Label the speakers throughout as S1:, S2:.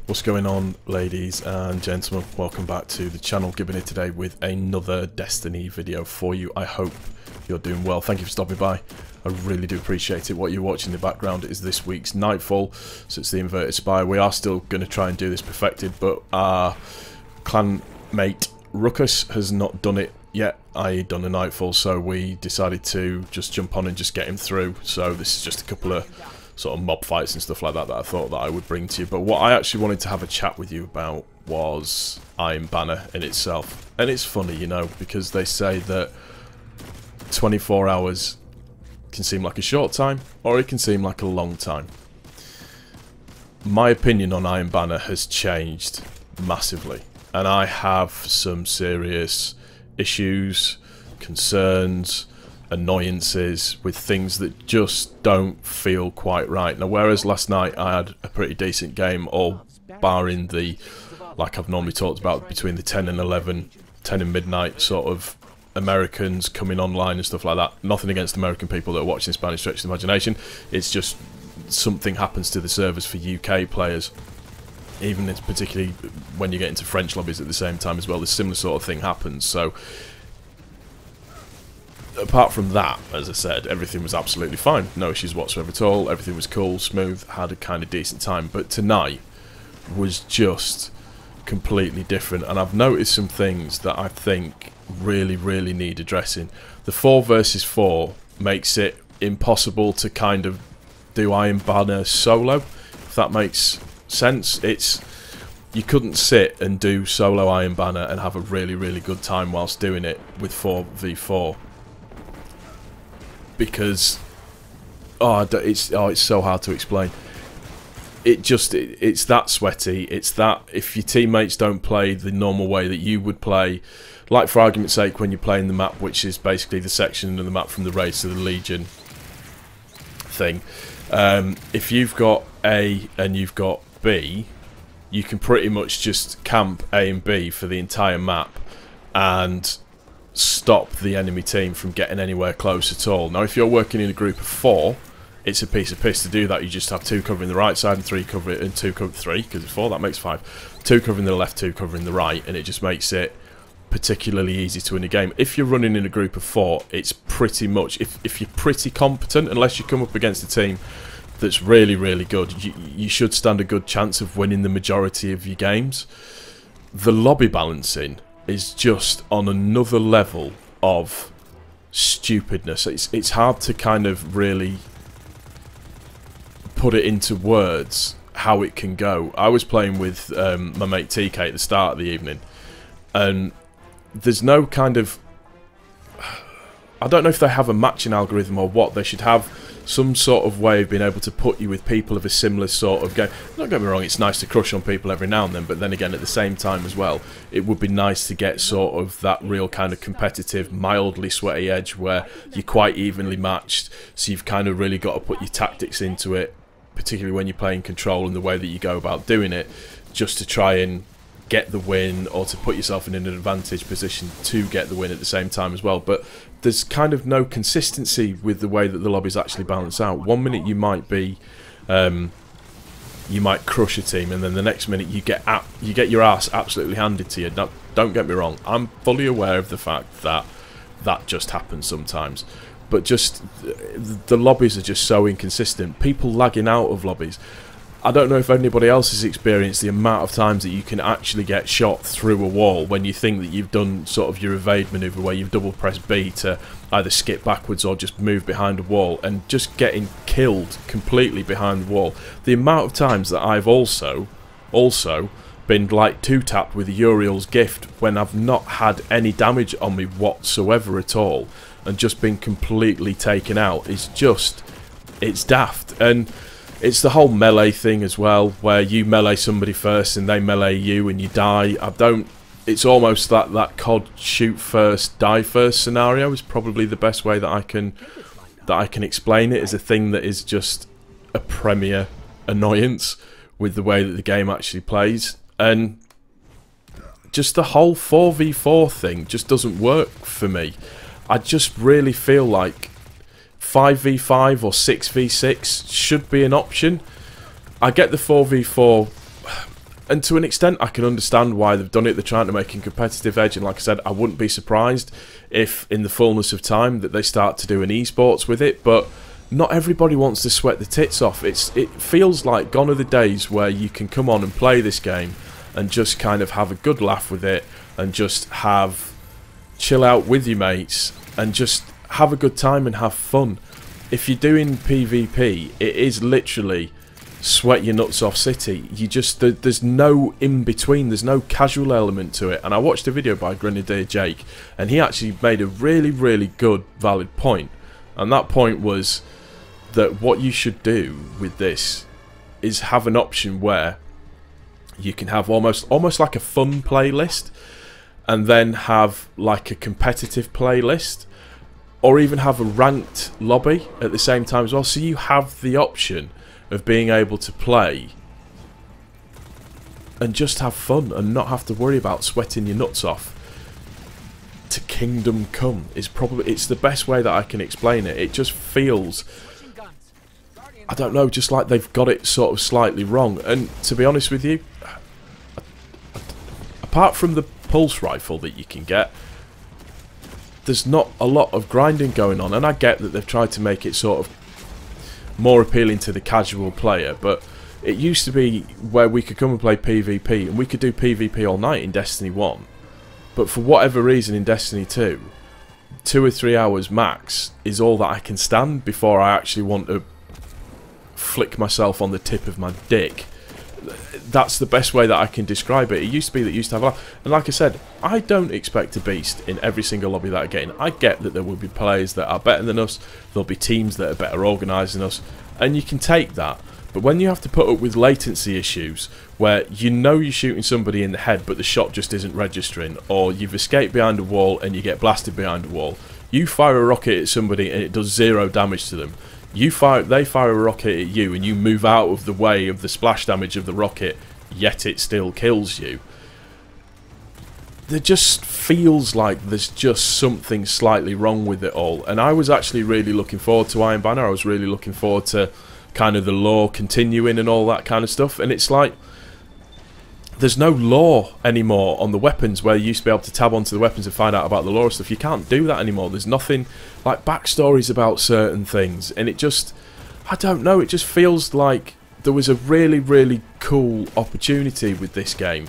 S1: What's going on, ladies and gentlemen? Welcome back to the channel. Gibbon here today with another Destiny video for you. I hope you're doing well. Thank you for stopping by. I really do appreciate it. What you're watching in the background is this week's Nightfall, so it's the Inverted Spire. We are still going to try and do this perfected, but our clan mate Ruckus has not done it yet, i.e. done a Nightfall, so we decided to just jump on and just get him through. So this is just a couple of sort of mob fights and stuff like that that I thought that I would bring to you. But what I actually wanted to have a chat with you about was Iron Banner in itself. And it's funny, you know, because they say that 24 hours can seem like a short time, or it can seem like a long time. My opinion on Iron Banner has changed massively, and I have some serious issues, concerns, annoyances with things that just don't feel quite right. Now, whereas last night I had a pretty decent game, all barring the, like I've normally talked about, between the 10 and 11, 10 and midnight sort of Americans coming online and stuff like that. Nothing against American people that are watching this by any stretch of the imagination. It's just something happens to the servers for UK players. Even particularly when you get into French lobbies at the same time as well, this similar sort of thing happens. So apart from that, as I said, everything was absolutely fine. No issues whatsoever at all. Everything was cool, smooth, had a kind of decent time. But tonight was just completely different. And I've noticed some things that I think really need addressing. The 4 versus 4 makes it impossible to kind of do Iron Banner solo, if that makes sense. You couldn't sit and do solo Iron Banner and have a really good time whilst doing it with 4v4. Because it's so hard to explain. It's that sweaty. It's that if your teammates don't play the normal way that you would play, like for argument's sake, when you're playing the map, which is basically the section of the map from the Raids to the Legion thing. If you've got A and you've got B, you can pretty much just camp A and B for the entire map and stop the enemy team from getting anywhere close at all. Now, if you're working in a group of 4, it's a piece of piss to do that. You just have 2 covering the right side and 3 covering, and 2 cover 3, because it's 4, that makes 5. 2 covering the left, 2 covering the right, and it just makes it particularly easy to win a game. If you're running in a group of 4, it's pretty much, if you're pretty competent, unless you come up against a team that's really good, you should stand a good chance of winning the majority of your games. The lobby balancing is just on another level of stupidness. It's hard to kind of really put it into words how it can go. I was playing with my mate TK at the start of the evening, and there's no kind of, I don't know if they have a matching algorithm or what. They should have some sort of way of being able to put you with people of a similar sort of game. Don't get me wrong, it's nice to crush on people every now and then, but then again, at the same time as well, it would be nice to get sort of that real kind of competitive, mildly sweaty edge where you're quite evenly matched, so you've kind of really got to put your tactics into it, particularly when you're playing Control and the way that you go about doing it, just to try and get the win, or to put yourself in an advantage position to get the win at the same time as well. But there's kind of no consistency with the way that the lobbies actually balance out. One minute you might be, you might crush a team, and then the next minute you get your ass absolutely handed to you. Now, don't get me wrong, I'm fully aware of the fact that that just happens sometimes, but just the lobbies are just so inconsistent. People lagging out of lobbies. I don't know if anybody else has experienced the amount of times that you can actually get shot through a wall when you think that you've done sort of your evade manoeuvre, where you've double pressed B to either skip backwards or just move behind a wall, and just getting killed completely behind the wall. The amount of times that I've also been like 2-tapped with Uriel's gift when I've not had any damage on me whatsoever at all, and just been completely taken out, is just, it's daft. And it's the whole melee thing as well, where you melee somebody first and they melee you and you die. It's almost that COD shoot first, die first scenario is probably the best way that I can explain it, as a thing that is just a premier annoyance with the way that the game actually plays. And just the whole 4v4 thing just doesn't work for me. I just really feel like 5v5 or 6v6 should be an option. I get the 4v4 And to an extent, I can understand why they've done it. They're trying to make a competitive edge, and like I said, I wouldn't be surprised if, in the fullness of time, that they start to do an esports with it. But not everybody wants to sweat the tits off. It feels like gone are the days where you can come on and play this game and just kind of have a good laugh with it, and just chill out with your mates and just have a good time and have fun. If you're doing PvP, it is literally sweat your nuts off city. There's no in between, there's no casual element to it. And I watched a video by Grenadier Jake, and he actually made a really, really good, valid point. And that point was that what you should do with this is have an option where you can have almost like a fun playlist, and then have like a competitive playlist, or even have a ranked lobby at the same time as well. So you have the option of being able to play and just have fun and not have to worry about sweating your nuts off to Kingdom Come. It's the best way that I can explain it. It just feels, I don't know, just like they've got it sort of slightly wrong. And to be honest with you, apart from the pulse rifle that you can get, there's not a lot of grinding going on. And I get that they've tried to make it sort of more appealing to the casual player, but it used to be where we could come and play PvP, and we could do PvP all night in Destiny 1, but for whatever reason in Destiny 2, 2 or 3 hours max is all that I can stand before I actually want to flick myself on the tip of my dick. That's the best way that I can describe it. It used to be that you used to have a lot. And like I said, I don't expect to beast in every single lobby that I get in. I get that there will be players that are better than us, there'll be teams that are better organised than us, and you can take that. But when you have to put up with latency issues, where you know you're shooting somebody in the head but the shot just isn't registering, or you've escaped behind a wall and you get blasted behind a wall, you fire a rocket at somebody and it does 0 damage to them. They fire a rocket at you and you move out of the way of the splash damage of the rocket, yet it still kills you. There just feels like there's just something slightly wrong with it all. And I was actually really looking forward to Iron Banner. I was really looking forward to kind of the lore continuing and all that kind of stuff. And it's like, there's no lore anymore on the weapons, where you used to be able to tab onto the weapons and find out about the lore stuff. You can't do that anymore. There's nothing like backstories about certain things, and it just, I don't know, it just feels like there was a really, really cool opportunity with this game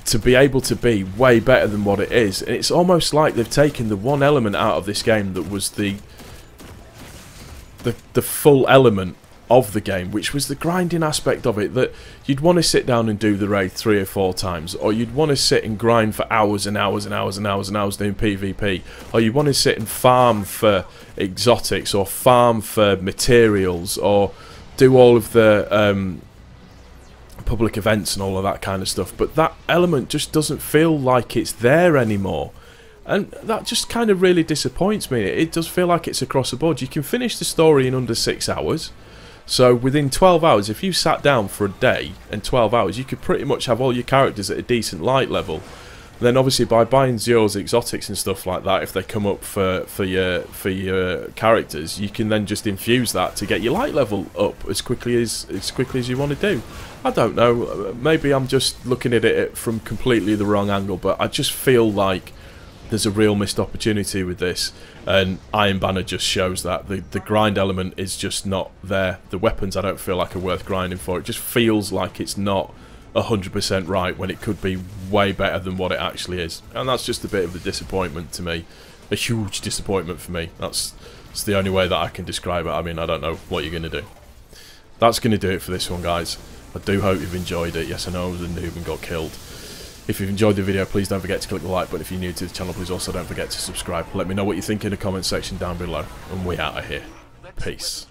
S1: to be able to be way better than what it is. And it's almost like they've taken the one element out of this game that was the full element of the game, which was the grinding aspect of it, that you'd want to sit down and do the raid 3 or 4 times, or you'd want to sit and grind for hours and hours and hours and hours and hours doing PvP, or you want to sit and farm for exotics, or farm for materials, or do all of the public events and all of that kind of stuff. But that element just doesn't feel like it's there anymore, and that just kind of really disappoints me. It does feel like it's across the board. You can finish the story in under 6 hours. So within 12 hours, if you sat down for a day and 12 hours, you could pretty much have all your characters at a decent light level. And then obviously by buying Zero's exotics and stuff like that, if they come up for your characters, you can then just infuse that to get your light level up as quickly as you want to do. I don't know, maybe I'm just looking at it from completely the wrong angle, but I just feel like there's a real missed opportunity with this, and Iron Banner just shows that. The grind element is just not there. The weapons I don't feel like are worth grinding for. It just feels like it's not 100% right when it could be way better than what it actually is. And that's just a bit of a disappointment to me. A huge disappointment for me. That's the only way that I can describe it. I mean, I don't know what you're going to do. That's going to do it for this one, guys. I do hope you've enjoyed it. Yes, I know I was a noob and got killed. If you've enjoyed the video, please don't forget to click the like button. If you're new to the channel, please also don't forget to subscribe. Let me know what you think in the comment section down below. And we out of here. Peace.